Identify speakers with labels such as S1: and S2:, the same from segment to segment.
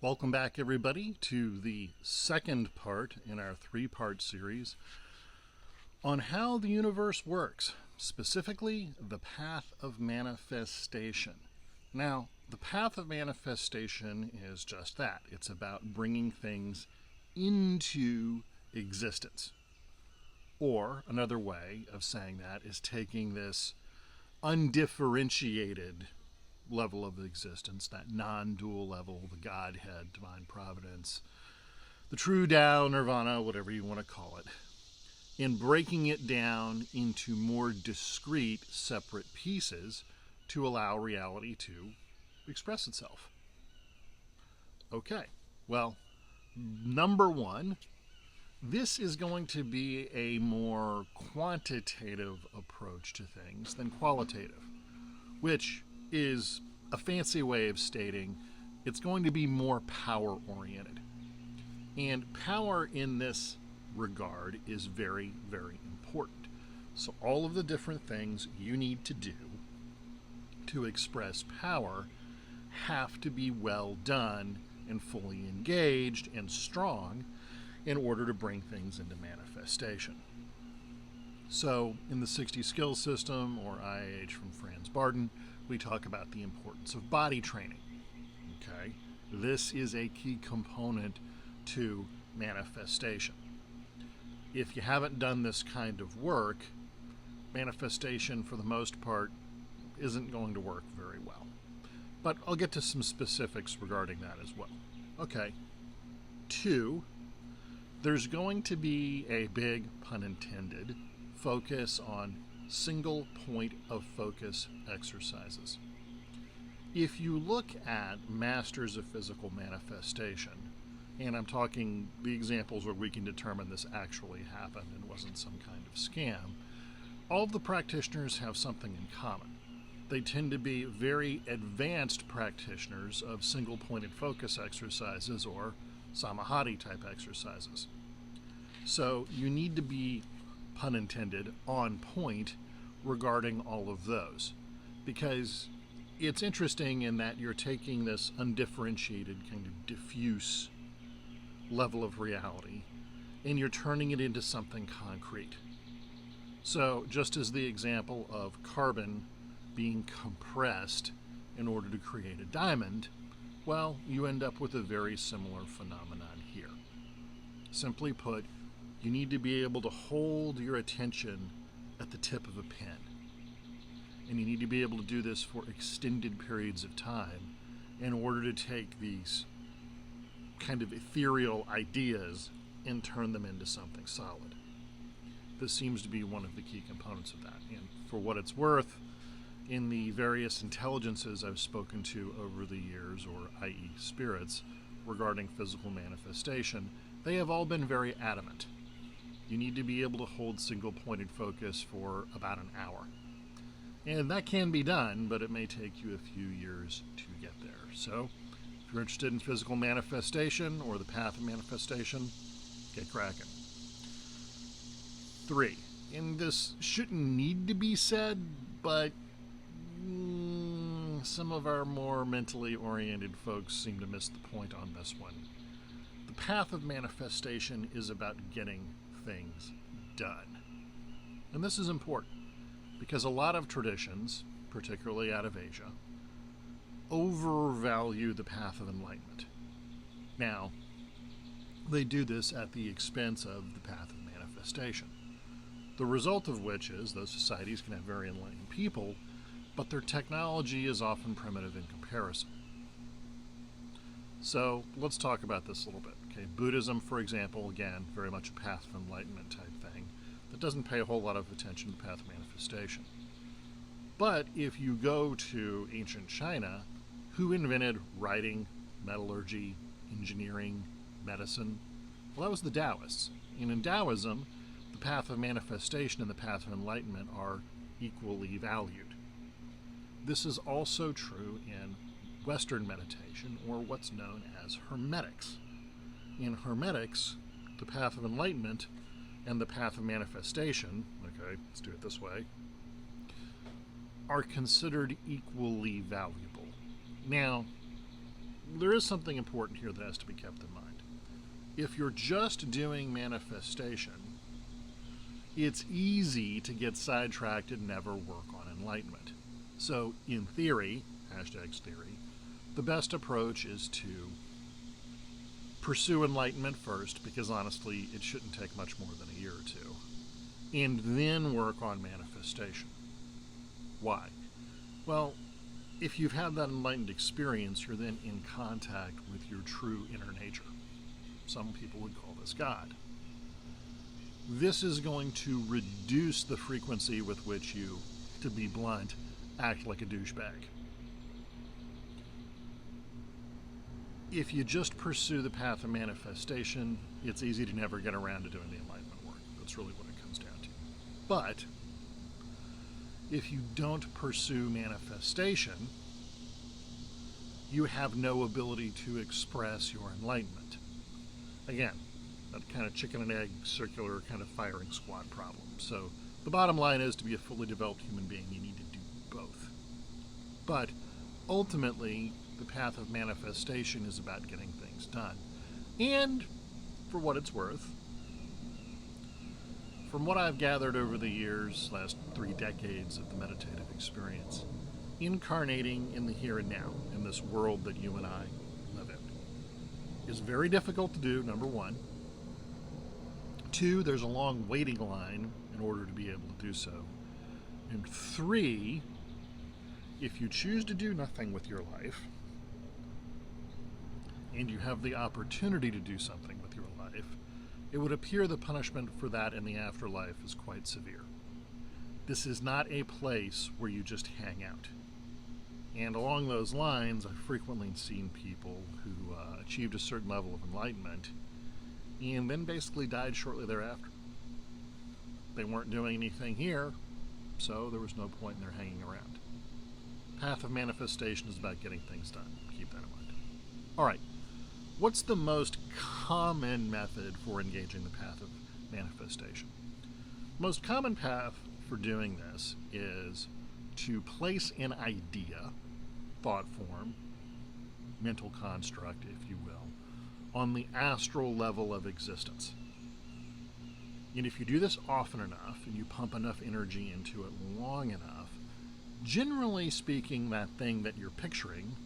S1: Welcome back, everybody, to the second part in our three-part series on how the universe works, specifically the path of manifestation. Now, the path of manifestation is just that. It's about bringing things into existence. Or another way of saying that is taking this undifferentiated level of existence, that non-dual level, the Godhead, divine providence, the true Tao, nirvana, whatever you want to call it, and breaking it down into more discrete, separate pieces to allow reality to express itself. Okay, well, number one, this is going to be a more quantitative approach to things than qualitative, which is a fancy way of stating it's going to be more power oriented. And power in this regard is very, very important. So all of the different things you need to do to express power have to be well done and fully engaged and strong in order to bring things into manifestation. So in the 60 skills system, or IAH from Franz Barden, we talk about the importance of body training. Okay? This is a key component to manifestation. If you haven't done this kind of work, manifestation for the most part isn't going to work very well. But I'll get to some specifics regarding that as well. Okay. 2, there's going to be a big, pun intended, focus on single point of focus exercises. If you look at masters of physical manifestation, and I'm talking the examples where we can determine this actually happened and wasn't some kind of scam, all of the practitioners have something in common. They tend to be very advanced practitioners of single pointed focus exercises or Samahati type exercises. So you need to be, pun intended, on point regarding all of those, because it's interesting in that you're taking this undifferentiated kind of diffuse level of reality and you're turning it into something concrete. So just as the example of carbon being compressed in order to create a diamond, well, you end up with a very similar phenomenon here. Simply put, you need to be able to hold your attention at the tip of a pen. And you need to be able to do this for extended periods of time in order to take these kind of ethereal ideas and turn them into something solid. This seems to be one of the key components of that. And for what it's worth, in the various intelligences I've spoken to over the years, or i.e. spirits, regarding physical manifestation, they have all been very adamant. You need to be able to hold single-pointed focus for about an hour. And that can be done, but it may take you a few years to get there. So, if you're interested in physical manifestation or the path of manifestation, get cracking. 3, and this shouldn't need to be said, but some of our more mentally oriented folks seem to miss the point on this one. The path of manifestation is about getting things done. And this is important because a lot of traditions, particularly out of Asia, overvalue the path of enlightenment. Now, they do this at the expense of the path of manifestation. The result of which is those societies can have very enlightened people, but their technology is often primitive in comparison. So let's talk about this a little bit. Okay, Buddhism, for example, again, very much a path of enlightenment type thing that doesn't pay a whole lot of attention to the path of manifestation. But if you go to ancient China, who invented writing, metallurgy, engineering, medicine? Well, that was the Taoists. And in Taoism, the path of manifestation and the path of enlightenment are equally valued. This is also true in Western meditation, or what's known as Hermetics. In Hermetics, the path of enlightenment and the path of manifestation, okay, let's do it this way, are considered equally valuable. Now, there is something important here that has to be kept in mind. If you're just doing manifestation, it's easy to get sidetracked and never work on enlightenment. So, in theory, hashtags theory, the best approach is to pursue enlightenment first, because honestly, it shouldn't take much more than a year or two, and then work on manifestation. Why? Well, if you've had that enlightened experience, you're then in contact with your true inner nature. Some people would call this God. This is going to reduce the frequency with which you, to be blunt, act like a douchebag. If you just pursue the path of manifestation, it's easy to never get around to doing the enlightenment work. That's really what it comes down to. But if you don't pursue manifestation, you have no ability to express your enlightenment. Again, that kind of chicken and egg circular kind of firing squad problem. So the bottom line is, to be a fully developed human being, you need to do both. But ultimately, the path of manifestation is about getting things done. And for what it's worth, from what I've gathered over the years, last 3 decades of the meditative experience, incarnating in the here and now, in this world that you and I live in, is very difficult to do, number one. 2, there's a long waiting line in order to be able to do so. And 3, if you choose to do nothing with your life, and you have the opportunity to do something with your life, it would appear the punishment for that in the afterlife is quite severe. This is not a place where you just hang out. And along those lines, I've frequently seen people who achieved a certain level of enlightenment and then basically died shortly thereafter. They weren't doing anything here, so there was no point in their hanging around. Path of manifestation is about getting things done. Keep that in mind. All right. What's the most common method for engaging the path of manifestation? The most common path for doing this is to place an idea, thought form, mental construct, if you will, on the astral level of existence. And if you do this often enough, and you pump enough energy into it long enough, generally speaking, that thing that you're picturing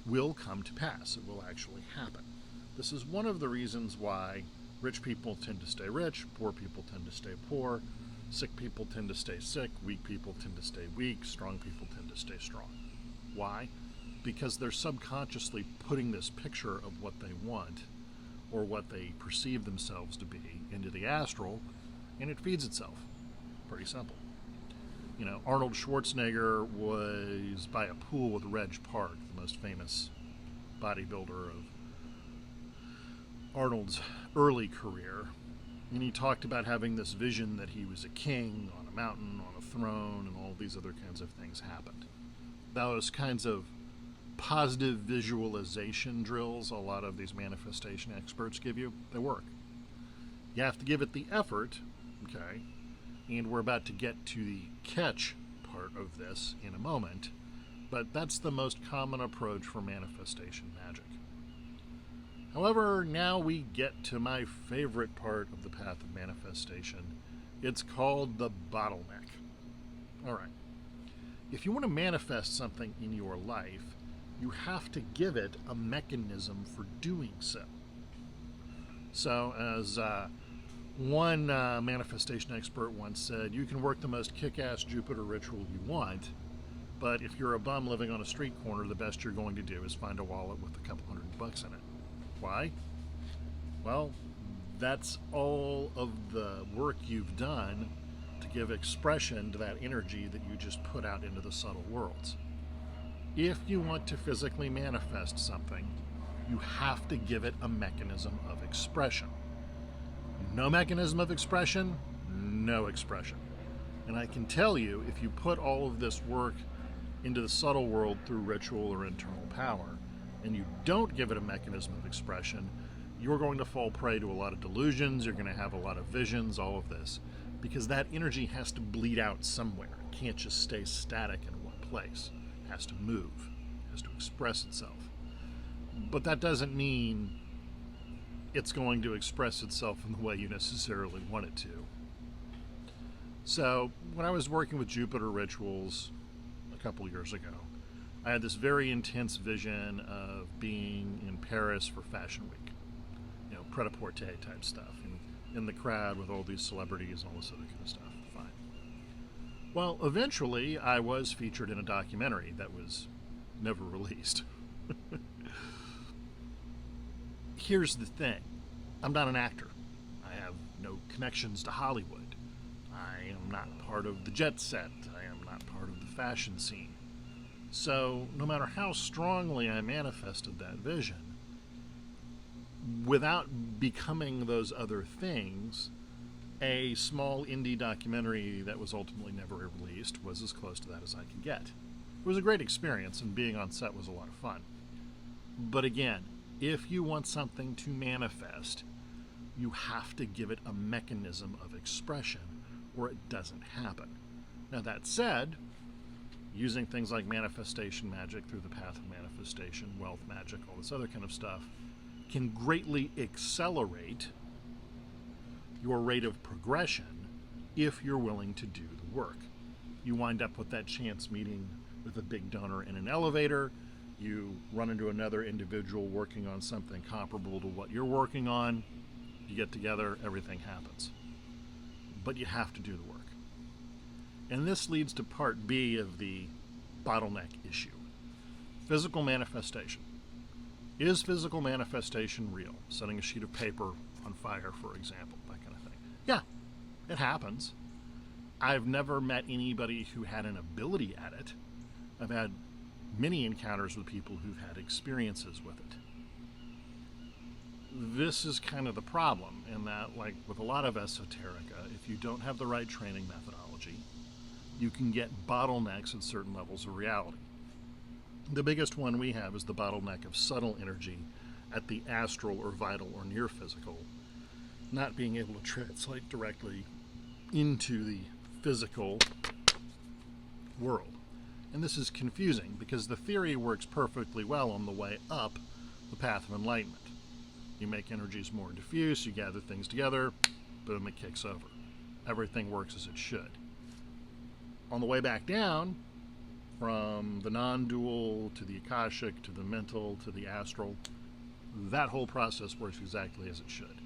S1: will come to pass. It will actually happen. This is one of the reasons why rich people tend to stay rich, poor people tend to stay poor, sick people tend to stay sick, weak people tend to stay weak, strong people tend to stay strong. Why? Because they're subconsciously putting this picture of what they want, or what they perceive themselves to be, into the astral, and it feeds itself. Pretty simple. You know, Arnold Schwarzenegger was by a pool with Reg Park, the most famous bodybuilder of Arnold's early career. And he talked about having this vision that he was a king on a mountain, on a throne, and all these other kinds of things happened. Those kinds of positive visualization drills a lot of these manifestation experts give you, they work. You have to give it the effort, okay? And we're about to get to the catch part of this in a moment, but that's the most common approach for manifestation magic. However, now we get to my favorite part of the path of manifestation. It's called the bottleneck. All right. If you want to manifest something in your life, you have to give it a mechanism for doing so. So, as one manifestation expert once said, you can work the most kick-ass Jupiter ritual you want, but if you're a bum living on a street corner, the best you're going to do is find a wallet with a couple $100 in it. Why? Well, that's all of the work you've done to give expression to that energy that you just put out into the subtle worlds. If you want to physically manifest something, you have to give it a mechanism of expression. No mechanism of expression, no expression. And I can tell you, if you put all of this work into the subtle world through ritual or internal power, and you don't give it a mechanism of expression, you're going to fall prey to a lot of delusions, you're going to have a lot of visions, all of this. Because that energy has to bleed out somewhere. It can't just stay static in one place. It has to move. It has to express itself. But that doesn't mean it's going to express itself in the way you necessarily want it to. So, when I was working with Jupiter rituals a couple years ago, I had this very intense vision of being in Paris for Fashion Week. You know, pret-a-porter type stuff. In the crowd with all these celebrities and all this other kind of stuff. Fine. Well, eventually I was featured in a documentary that was never released. Here's the thing. I'm not an actor. I have no connections to Hollywood. I am not part of the jet set. I am not part of the fashion scene. So, no matter how strongly I manifested that vision, without becoming those other things, a small indie documentary that was ultimately never released was as close to that as I could get. It was a great experience, and being on set was a lot of fun. But again, if you want something to manifest, you have to give it a mechanism of expression, or it doesn't happen. Now that said, using things like manifestation magic through the path of manifestation, wealth magic, all this other kind of stuff, can greatly accelerate your rate of progression if you're willing to do the work. You wind up with that chance meeting with a big donor in an elevator, you run into another individual working on something comparable to what you're working on, you get together, everything happens. But you have to do the work. And this leads to part B of the bottleneck issue. Physical manifestation. Is physical manifestation real? Setting a sheet of paper on fire, for example, that kind of thing. Yeah, it happens. I've never met anybody who had an ability at it. I've had many encounters with people who've had experiences with it. This is kind of the problem in that, like with a lot of esoterica, if you don't have the right training methodology, you can get bottlenecks at certain levels of reality. The biggest one we have is the bottleneck of subtle energy at the astral or vital or near physical, not being able to translate directly into the physical world. And this is confusing because the theory works perfectly well on the way up the path of enlightenment. You make energies more diffuse, you gather things together, boom, it kicks over. Everything works as it should. On the way back down, from the non-dual to the akashic to the mental to the astral, that whole process works exactly as it should.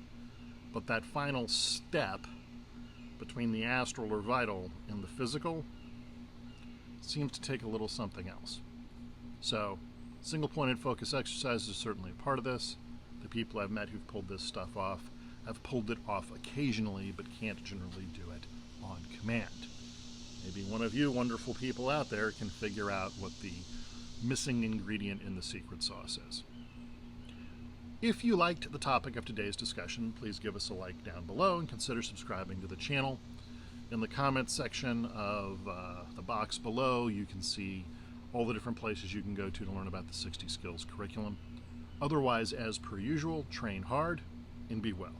S1: But that final step between the astral or vital and the physical seems to take a little something else. So, single-pointed focus exercise is certainly a part of this. The people I've met who've pulled this stuff off have pulled it off occasionally, but can't generally do it on command. Maybe one of you wonderful people out there can figure out what the missing ingredient in the secret sauce is. If you liked the topic of today's discussion, please give us a like down below and consider subscribing to the channel. In the comments section of the box below, you can see all the different places you can go to learn about the 60 Skills curriculum. Otherwise, as per usual, train hard and be well.